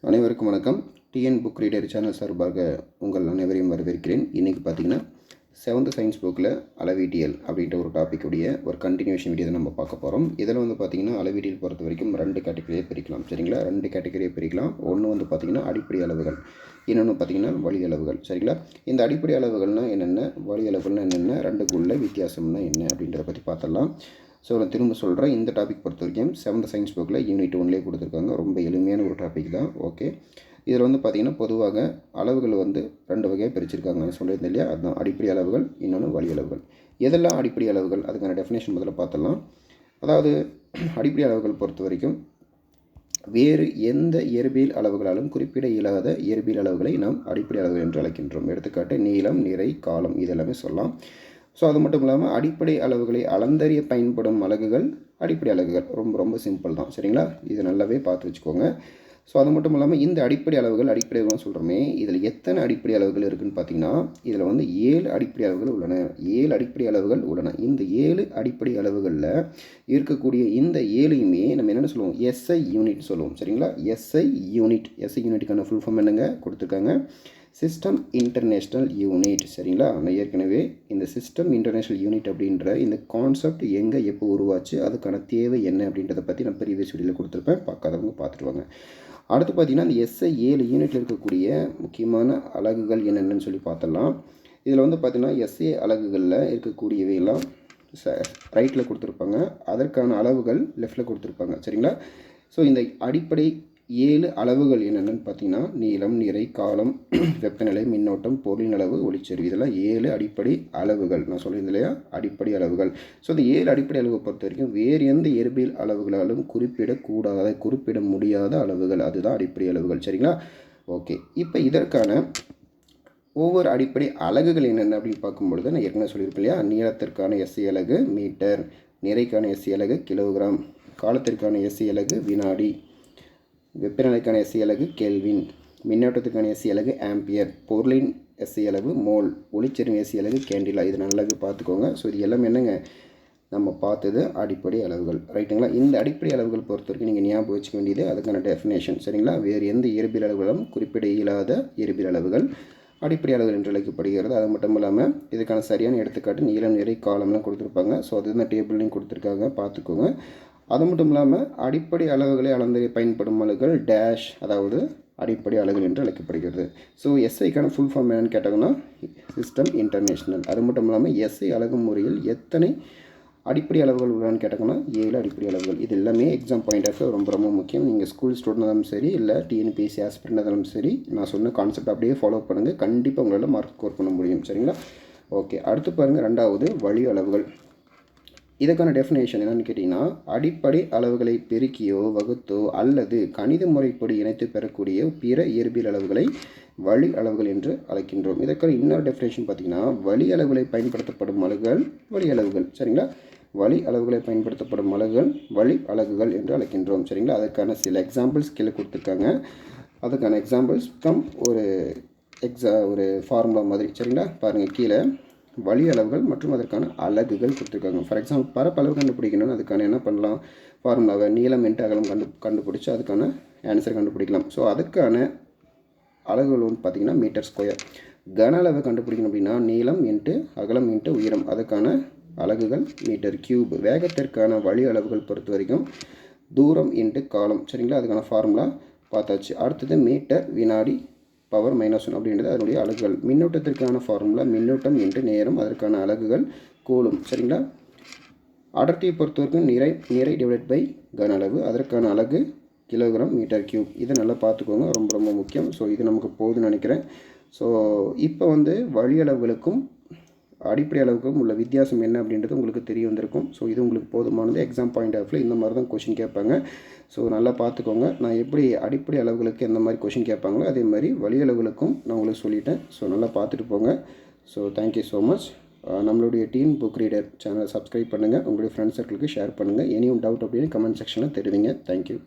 அனைவருக்கும் வணக்கம். TN book reader channel சார்பாக உங்கள் அனைவரையும் வரவேற்கிறேன். இன்றைக்கி பார்த்தீங்கன்னா 7th சயின்ஸ் புக்கில் அளவீட்டியல் அப்படின்ற ஒரு டாப்பிக்குடைய ஒரு கண்டினியூஷன் வீடியோ தான் நம்ம பார்க்க போகிறோம். இதில் வந்து பார்த்திங்கன்னா அளவீட்டியல் பொறுத்த வரைக்கும் 2 கேட்டகரியை பிரிக்கலாம். சரிங்களா, 2 கேட்டகரியை பிரிக்கலாம். ஒன்று வந்து பார்த்திங்கன்னா அடிப்படை அளவுகள், இன்னொன்று பார்த்திங்கன்னா வழி அளவுகள். சரிங்களா, இந்த அடிப்படை அளவுகள்னால் என்னென்ன, வழி அளவுகள்னால் என்னென்ன, ரெண்டுக்குள்ள வித்தியாசம்னா என்ன அப்படின்றத பற்றி பார்த்துடலாம். ஸோ நான் திரும்ப சொல்கிறேன், இந்த டாபிக் பொறுத்த வரைக்கும் 7th சயின்ஸ் புக்கில் யூனிட் 1லேயே கொடுத்துருக்காங்க. ரொம்ப எளிமையான ஒரு டாபிக் தான். ஓகே, இதில் வந்து பார்த்திங்கன்னா பொதுவாக அளவுகள் வந்து 2 வகையாக பிரிச்சிருக்காங்க. நான் சொல்லியிருந்தேன் இல்லையா, அதுதான் அடிப்படை அளவுகள், இன்னொன்று வழி அளவுகள். எதெல்லாம் அடிப்படை அளவுகள், அதுக்கான டெஃபினேஷன் முதல்ல பார்த்துடலாம். அதாவது அடிப்படை அளவுகள் பொறுத்த வரைக்கும் வேறு எந்த இயற்பியல் அளவுகளாலும் குறிப்பிட இயலாத இயற்பியல் அளவுகளை நாம் அடிப்படை அளவுகள் என்று அழைக்கின்றோம். எடுத்துக்காட்டு நீளம், நிறை, காலம் இதெல்லாமே சொல்லலாம். ஸோ அது மட்டும் இல்லாமல் அடிப்படை அளவுகளை அளந்தறிய பயன்படும் அலகுகள் அடிப்படை அலகுகள். ரொம்ப ரொம்ப சிம்பிள் தான். சரிங்களா, இது நல்லாவே பார்த்து வச்சுக்கோங்க. ஸோ அது மட்டும் இல்லாமல் இந்த அடிப்படை அளவுகள் சொல்கிறோமே, இதில் எத்தனை அடிப்படை அளவுகள் இருக்குதுன்னு பார்த்தீங்கன்னா, இதில் வந்து 7 அடிப்படை அளவுகள் உள்ளன. 7 அடிப்படை அளவுகள் உள்ளன. இந்த 7 அடிப்படை அளவுகளில் இருக்கக்கூடிய இந்த 7யுமே நம்ம என்னென்ன சொல்லுவோம், எஸ்ஐ யூனிட் சொல்லுவோம். சரிங்களா, எஸ்ஐ யூனிட்டுக்கான ஃபுல் ஃபார்ம் என்னங்க கொடுத்துருக்காங்க, சிஸ்டம் இன்டர்நேஷ்னல் யூனிட். சரிங்களா, நான் ஏற்கனவே இந்த சிஸ்டம் இன்டர்நேஷ்னல் யூனிட் அப்படின்ற இந்த கான்செப்ட் எங்கே எப்போ உருவாச்சு, அதுக்கான தேவை என்ன அப்படின்றத பற்றி நான் ப்ரீவியஸ் வீடியோவில் கொடுத்துருப்பேன். பார்க்காதவங்க பார்த்துட்டு வாங்க. அடுத்து பார்த்திங்கன்னா இந்த எஸ்ஐ 7 யூனிட்டில் இருக்கக்கூடிய முக்கியமான அலகுகள் என்னென்னு சொல்லி பார்த்தலாம். இதில் வந்து பார்த்திங்கன்னா எஸ்ஐ அலகுகளில் இருக்கக்கூடியவையெல்லாம் ரைட்டில் கொடுத்துருப்பாங்க, அதற்கான அளவுகள் லெஃப்டில் கொடுத்துருப்பாங்க. சரிங்களா, ஸோ இந்த அடிப்படை 7 அளவுகள் என்னென்னு பார்த்தீங்கன்னா நீளம், நிறை, காலம், வெப்பநிலை, மின்னோட்டம், பொருளின் அளவு, ஒளிச்செறிவு. இதெல்லாம் 7 அடிப்படை அளவுகள். நான் சொல்லியிருந்தேன் இல்லையா, அடிப்படை அளவுகள். ஸோ இந்த 7 அடிப்படை அளவை பொறுத்த வரைக்கும் வேறு எந்த இயற்பியல் அளவுகளாலும் குறிப்பிட முடியாத அளவுகள், அதுதான் அடிப்படை அளவுகள். சரிங்களா, ஓகே. இப்போ இதற்கான ஒவ்வொரு அடிப்படை அலகுகள் என்னென்ன அப்படின்னு பார்க்கும்பொழுது நான் ஏற்கனவே சொல்லியிருப்பேன் இல்லையா, நீளத்திற்கான எஸ்ஐ அலகு மீட்டர், நிறைக்கான எஸ்ஐ அலகு கிலோகிராம், காலத்திற்கான எஸ்ஐ அலகு வினாடி, வெப்பநிலைக்கான எஸ்ஐ அலகு கெல்வின், மின்னோட்டத்துக்கான எஸ்ஐ அலகு ஆம்பியர், பொருளின் எஸ்ஐ அலகு மோல், ஒளிச்செறிவு எஸ்ஐ அலகு கேண்டிலா. இது நல்லாவே பார்த்துக்கோங்க. ஸோ இது எல்லாமே என்னங்க, நம்ம பார்த்தது அடிப்படை அளவுகள். ரைட்டுங்களா, இந்த அடிப்படை அளவுகள் பொறுத்த வரைக்கும் நீங்கள் ஞாபகம் வச்சுக்க வேண்டியது அதுக்கான டெஃபினேஷன். சரிங்களா, வேறு எந்த இயற்பியல் அளவுகளும் குறிப்பிட இயலாத இயற்பியல் அளவுகள் அடிப்படை அளவுகள் என்று அழைக்கப்படுகிறது. அது மட்டும் இல்லாமல் இதுக்கான சரியான எடுத்துக்காட்டு நீளம், நிறை, காலம்லாம் கொடுத்துருப்பாங்க. ஸோ அது இந்த டேபிள்லையும் கொடுத்துருக்காங்க, பார்த்துக்கோங்க. அது மட்டும் இல்லாமல் அடிப்படை அளவுகளை அளந்தறிய பயன்படும் அலகுகள் டேஷ், அதாவது அடிப்படை அலகுகள் என்று அழைக்கப்படுகிறது. ஸோ எஸ்ஐக்கான ஃபுல் ஃபார்ம் என்னன்னு கேட்டாங்கன்னா சிஸ்டம் இன்டர்நேஷ்னல். அது மட்டும் இல்லாமல் எஸ்ஐ அலகு முறையில் எத்தனை அடிப்படை அளவுகள் உள்ளான்னு கேட்டாங்கன்னா 7 அடிப்படை அளவுகள். இது எல்லாமே எக்ஸாம் பாயிண்ட் ஆஃப் ரொம்ப ரொம்ப முக்கியம். நீங்கள் ஸ்கூல் ஸ்டூடெண்ட் இருந்தாலும் சரி, இல்லை டிஎன்பிஎஸ்சி ஆஸ்பிரண்ட் இருந்தாலும் சரி, நான் சொன்ன கான்செப்ட் அப்படியே ஃபாலோ பண்ணுங்கள். கண்டிப்பாக உங்களால் மார்க் ஸ்கோர் பண்ண முடியும். சரிங்களா, ஓகே. அடுத்து பாருங்கள், 2வது வழி அளவுகள். இதுக்கான டெஃபினேஷன் என்னென்னு கேட்டிங்கன்னா, அடிப்படை அளவுகளை பெருக்கியோ வகுத்தோ அல்லது கணித முறைப்படி இணைத்து பெறக்கூடிய பிற இயற்பியல் அளவுகளை வழி அளவுகள் என்று அழைக்கின்றோம். இதற்கான இன்னொரு டெஃபினேஷன் பார்த்திங்கன்னா, வழி அளவுகளை பயன்படுத்தப்படும் அலகுகள் வழி அளவுகள். சரிங்களா, வழி அளவுகளை பயன்படுத்தப்படும் அலகுகள் வழி அலகுகள் என்று அழைக்கின்றோம். சரிங்களா, அதுக்கான சில எக்ஸாம்பிள்ஸ் கீழே கொடுத்துருக்காங்க. அதுக்கான எக்ஸாம்பிள்ஸ் ஒரு ஃபார்முலா மாதிரி. சரிங்களா, பாருங்கள், கீழே வழி அளவுகள் மற்றும் அதற்கான அலகுகள் கொடுத்துருக்காங்க. ஃபார் எக்ஸாம்பிள் பரப்பளவு கண்டுபிடிக்கணும்னு அதுக்கான என்ன பண்ணலாம், ஃபார்முலாவை நீளம் இன்ட்டு அகலம் கண்டுபிடிச்சி அதுக்கான ஆன்சர் கண்டுபிடிக்கலாம். ஸோ அதுக்கான அலகுகள் வந்து பார்த்திங்கன்னா மீட்டர் ஸ்கொயர். கன அளவு கண்டுபிடிக்கணும் அப்படின்னா நீளம் இன்ட்டு அகலம் இன்ட்டு உயரம், அதுக்கான அலகுகள் மீட்டர் கியூப். வேகத்திற்கான வழி அளவுகள் பொறுத்த வரைக்கும் தூரம் இன்ட்டு காலம். சரிங்களா, அதுக்கான ஃபார்முலா பார்த்தாச்சு. அடுத்தது மீட்டர் வினாடி பவர் -1 அப்படின்றது அதனுடைய அலகுகள். மின்னோட்டத்திற்கான ஃபார்முலா மின்னோட்டம் என்று நேரம், அதற்கான அலகுகள் கூலும். சரிங்களா, அடர்த்தியை பொறுத்த வரைக்கும் நிறை டிவைட் பை கன அளவு, அதற்கான அலகு கிலோகிராம் மீட்டர் கியூப். இதை நல்லா பார்த்துக்கோங்க, ரொம்ப ரொம்ப முக்கியம். ஸோ இது நமக்கு போகுதுன்னு நினைக்கிறேன். ஸோ இப்போ வந்து வழி அளவுகளுக்கும் அடிப்படை அளவுக்கும் உள்ள வித்தியாசம் என்ன அப்படின்றது உங்களுக்கு தெரிய வந்திருக்கும். ஸோ இது உங்களுக்கு போதுமானது. எக்ஸாம் பாயிண்ட் ஆஃப்ல இந்த மாதிரி தான் கொஷின் கேட்பாங்க. ஸோ நல்லா பார்த்துக்கோங்க. நான் எப்படி அடிப்படை அளவுகளுக்கு எந்த மாதிரி கொஷின் கேட்பாங்களோ அதே மாதிரி வழி அளவுகளுக்கும் நான் உங்களுக்கு சொல்லிட்டேன். ஸோ நல்லா பார்த்துட்டு போங்க. So thank you so much. நம்மளுடைய டீன் புக் ரீடர் சேனலை சப்ஸ்கிரைப் பண்ணுங்கள், உங்களுடைய ஃப்ரெண்ட்ஸ் சர்க்கிளுக்கு ஷேர் பண்ணுங்கள். எனி டவுட் அப்படின்னு கமெண்ட் செக்ஷனில் தெரிவிங்க. தேங்க்யூ.